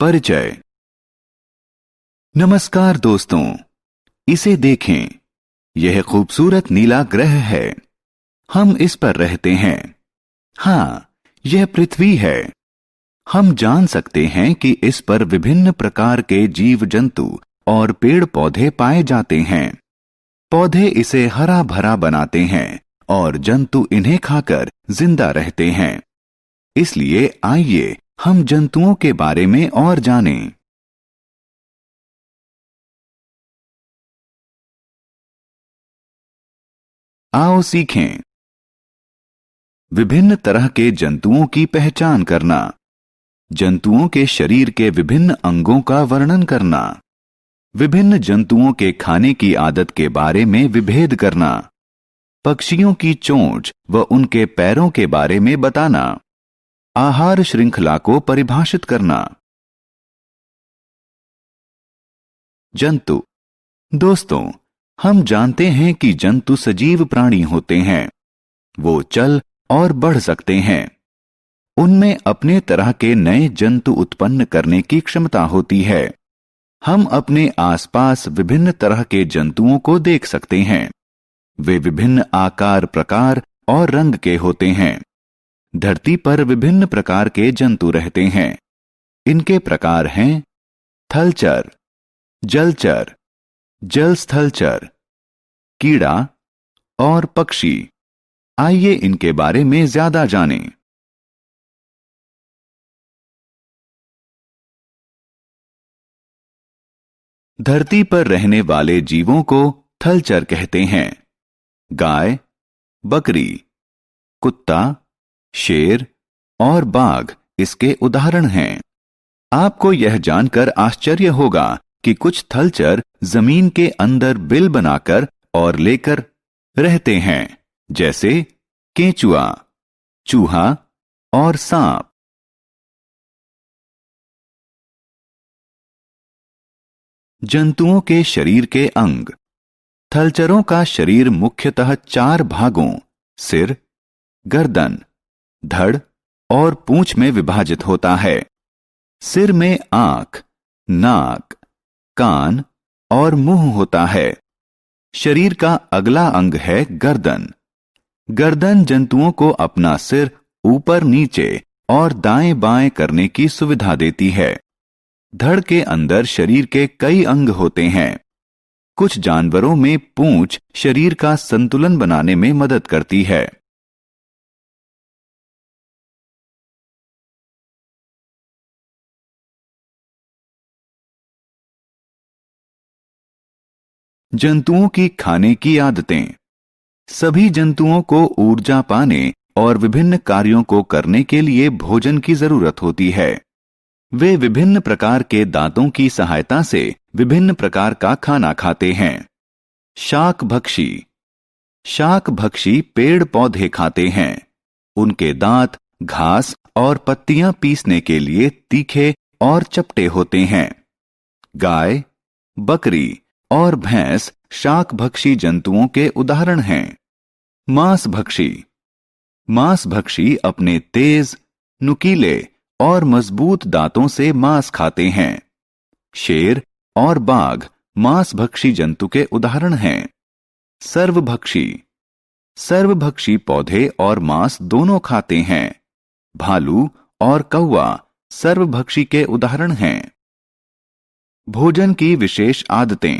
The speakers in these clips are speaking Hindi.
परिचय। नमस्कार दोस्तों, इसे देखें। यह खूबसूरत नीला ग्रह है। हम इस पर रहते हैं। हाँ, यह पृथ्वी है। हम जान सकते हैं कि इस पर विभिन्न प्रकार के जीव जंतु और पेड़ पौधे पाए जाते हैं। पौधे इसे हरा भरा बनाते हैं और जंतु इन्हें खाकर जिंदा रहते हैं। इसलिए आइए हम जंतुओं के बारे में और जानें। आओ सीखें। विभिन्न तरह के जंतुओं की पहचान करना, जंतुओं के शरीर के विभिन्न अंगों का वर्णन करना, विभिन्न जंतुओं के खाने की आदत के बारे में विभेद करना, पक्षियों की चोंच व उनके पैरों के बारे में बताना, आहार श्रृंखला को परिभाषित करना। जंतु। दोस्तों, हम जानते हैं कि जंतु सजीव प्राणी होते हैं। वो चल और बढ़ सकते हैं। उनमें अपने तरह के नए जंतु उत्पन्न करने की क्षमता होती है। हम अपने आसपास विभिन्न तरह के जंतुओं को देख सकते हैं। वे विभिन्न आकार, प्रकार और रंग के होते हैं। धरती पर विभिन्न प्रकार के जंतु रहते हैं। इनके प्रकार हैं थलचर, जलचर, जलस्थलचर, कीड़ा और पक्षी। आइए इनके बारे में ज्यादा जानें। धरती पर रहने वाले जीवों को थलचर कहते हैं। गाय, बकरी, कुत्ता, शेर और बाघ इसके उदाहरण हैं। आपको यह जानकर आश्चर्य होगा कि कुछ थलचर जमीन के अंदर बिल बनाकर और लेकर रहते हैं, जैसे केंचुआ, चूहा और सांप। जंतुओं के शरीर के अंग। थलचरों का शरीर मुख्यतः 4 भागों सिर, गर्दन, धड़ और पूंछ में विभाजित होता है। सिर में आंख, नाक, कान और मुंह होता है। शरीर का अगला अंग है गर्दन। गर्दन जंतुओं को अपना सिर ऊपर नीचे और दाएं बाएं करने की सुविधा देती है। धड़ के अंदर शरीर के कई अंग होते हैं। कुछ जानवरों में पूंछ शरीर का संतुलन बनाने में मदद करती है। जंतुओं की खाने की आदतें। सभी जंतुओं को ऊर्जा पाने और विभिन्न कार्यों को करने के लिए भोजन की जरूरत होती है। वे विभिन्न प्रकार के दांतों की सहायता से विभिन्न प्रकार का खाना खाते हैं। शाकभक्षी। शाकभक्षी पेड़ पौधे खाते हैं। उनके दांत घास और पत्तियां पीसने के लिए तीखे और चपटे होते हैं। गाय, बकरी और भैंस शाकभक्षी जंतुओं के उदाहरण हैं। मांसभक्षी। मांसभक्षी अपने तेज, नुकीले और मजबूत दांतों से मांस खाते हैं। शेर और बाघ मांसभक्षी जंतु के उदाहरण हैं। सर्वभक्षी। सर्वभक्षी पौधे और मांस दोनों खाते हैं। भालू और कौवा सर्वभक्षी के उदाहरण हैं। भोजन की विशेष आदतें।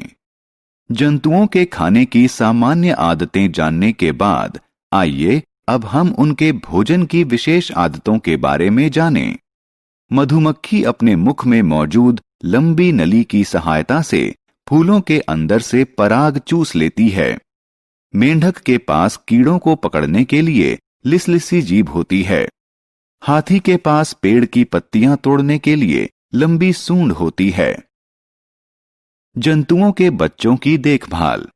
जंतुओं के खाने की सामान्य आदतें जानने के बाद आइए अब हम उनके भोजन की विशेष आदतों के बारे में जानें। मधुमक्खी अपने मुख में मौजूद लंबी नली की सहायता से फूलों के अंदर से पराग चूस लेती है। मेंढक के पास कीड़ों को पकड़ने के लिए लिसलिसी जीभ होती है। हाथी के पास पेड़ की पत्तियां तोड़ने के लिए लंबी सूंड होती है। जंतुओं के बच्चों की देखभाल।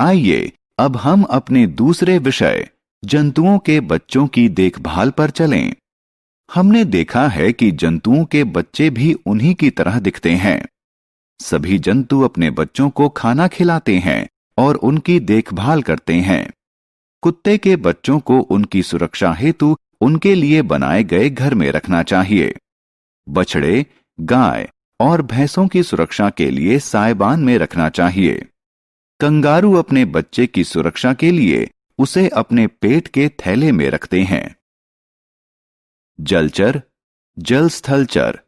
आइए अब हम अपने दूसरे विषय जंतुओं के बच्चों की देखभाल पर चलें। हमने देखा है कि जंतुओं के बच्चे भी उन्हीं की तरह दिखते हैं। सभी जंतु अपने बच्चों को खाना खिलाते हैं और उनकी देखभाल करते हैं। कुत्ते के बच्चों को उनकी सुरक्षा हेतु उनके लिए बनाए गए घर में रखना चाहिए। बछड़े गाय और भैंसों की सुरक्षा के लिए साइबान में रखना चाहिए। कंगारू अपने बच्चे की सुरक्षा के लिए उसे अपने पेट के थैले में रखते हैं। जलचर, जल स्थलचर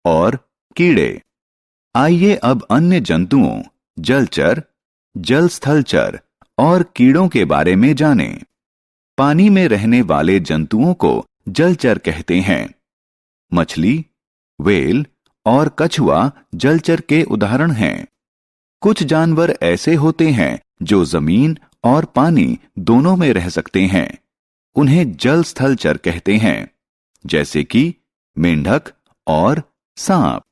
और कीड़े। आइए अब अन्य जंतुओं, जलचर, जल स्थलचर और कीड़ों के बारे में जानें। पानी में रहने वाले जंतुओं को जलचर कहते हैं। मछली, व्हेल और कछुआ जलचर के उदाहरण हैं। कुछ जानवर ऐसे होते हैं जो जमीन और पानी दोनों में रह सकते हैं। उन्हें जल स्थलचर कहते हैं, जैसे कि मेंढक और सांप।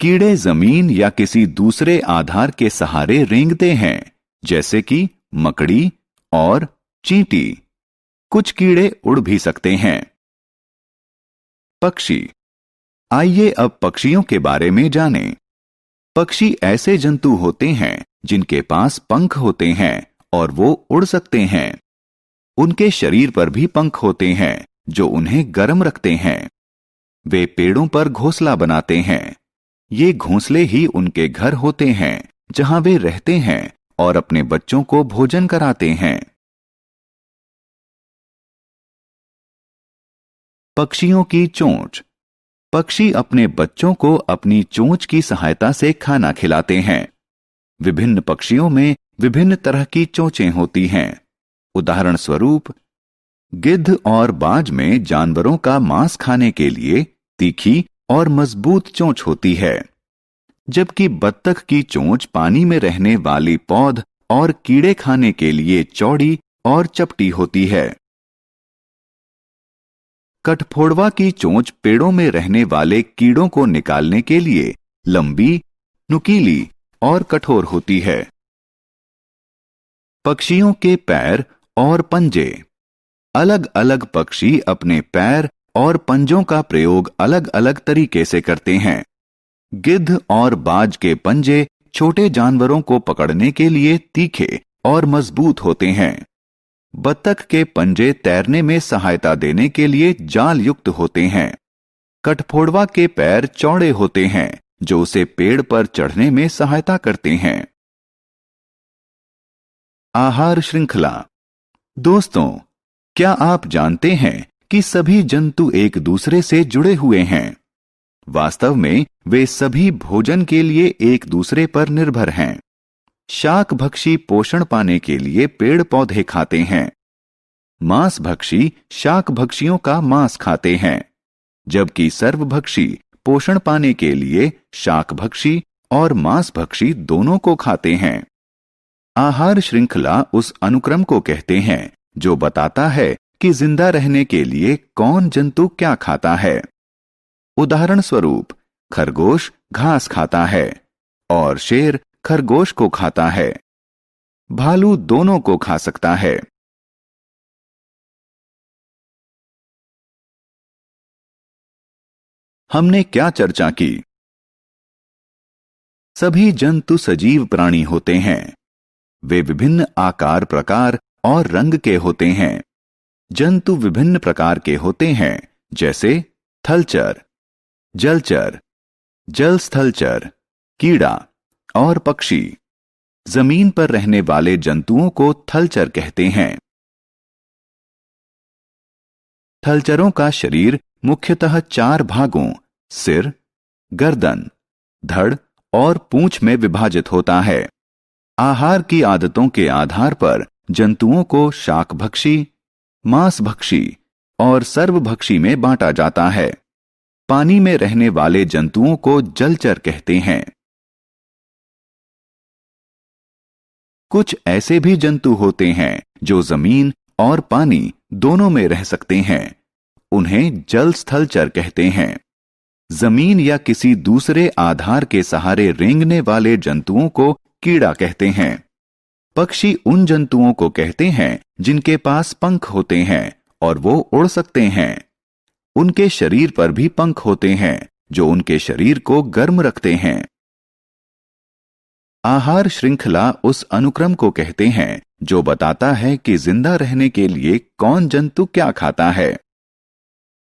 कीड़े जमीन या किसी दूसरे आधार के सहारे रेंगते हैं, जैसे कि मकड़ी और चींटी। कुछ कीड़े उड़ भी सकते हैं। पक्षी। आइए अब पक्षियों के बारे में जानें। पक्षी ऐसे जंतु होते हैं जिनके पास पंख होते हैं और वो उड़ सकते हैं। उनके शरीर पर भी पंख होते हैं जो उन्हें गर्म रखते हैं। वे पेड़ों पर घोंसला बनाते हैं। ये घोंसले ही उनके घर होते हैं जहां वे रहते हैं और अपने बच्चों को भोजन कराते हैं। पक्षियों की चोंच। पक्षी अपने बच्चों को अपनी चोंच की सहायता से खाना खिलाते हैं। विभिन्न पक्षियों में विभिन्न तरह की चोंचें होती हैं। उदाहरण स्वरूप, गिद्ध और बाज में जानवरों का मांस खाने के लिए तीखी और मजबूत चोंच होती है, जबकि बत्तख की चोंच पानी में रहने वाली पौध और कीड़े खाने के लिए चौड़ी और चपटी होती है। कठफोड़वा की चोंच पेड़ों में रहने वाले कीड़ों को निकालने के लिए लंबी, नुकीली और कठोर होती है। पक्षियों के पैर और पंजे। अलग अलग पक्षी अपने पैर और पंजों का प्रयोग अलग अलग तरीके से करते हैं। गिद्ध और बाज के पंजे छोटे जानवरों को पकड़ने के लिए तीखे और मजबूत होते हैं। बत्तख के पंजे तैरने में सहायता देने के लिए जाल युक्त होते हैं। कठफोड़वा के पैर चौड़े होते हैं जो उसे पेड़ पर चढ़ने में सहायता करते हैं। आहार श्रृंखला। दोस्तों, क्या आप जानते हैं कि सभी जंतु एक दूसरे से जुड़े हुए हैं? वास्तव में वे सभी भोजन के लिए एक दूसरे पर निर्भर हैं। शाकभक्षी पोषण पाने के लिए पेड़ पौधे खाते हैं। मांसभक्षी शाकभक्षियों का मांस खाते हैं, जबकि सर्वभक्षी पोषण पाने के लिए शाकभक्षी और मांसभक्षी दोनों को खाते हैं। आहार श्रृंखला उस अनुक्रम को कहते हैं जो बताता है कि जिंदा रहने के लिए कौन जंतु क्या खाता है। उदाहरण स्वरूप, खरगोश घास खाता है और शेर खरगोश को खाता है। भालू दोनों को खा सकता है। हमने क्या चर्चा की? सभी जंतु सजीव प्राणी होते हैं। वे विभिन्न आकार, प्रकार और रंग के होते हैं। जंतु विभिन्न प्रकार के होते हैं, जैसे थलचर, जलचर, जल स्थलचर, कीड़ा और पक्षी। जमीन पर रहने वाले जंतुओं को थलचर कहते हैं। थलचरों का शरीर मुख्यतः 4 भागों सिर, गर्दन, धड़ और पूंछ में विभाजित होता है। आहार की आदतों के आधार पर जंतुओं को शाकभक्षी, मांसभक्षी और सर्वभक्षी में बांटा जाता है। पानी में रहने वाले जंतुओं को जलचर कहते हैं। कुछ ऐसे भी जंतु होते हैं जो जमीन और पानी दोनों में रह सकते हैं। उन्हें जल स्थलचर कहते हैं। जमीन या किसी दूसरे आधार के सहारे रेंगने वाले जंतुओं को कीड़ा कहते हैं। पक्षी उन जंतुओं को कहते हैं जिनके पास पंख होते हैं और वो उड़ सकते हैं। उनके शरीर पर भी पंख होते हैं जो उनके शरीर को गर्म रखते हैं। आहार श्रृंखला उस अनुक्रम को कहते हैं जो बताता है कि जिंदा रहने के लिए कौन जंतु क्या खाता है।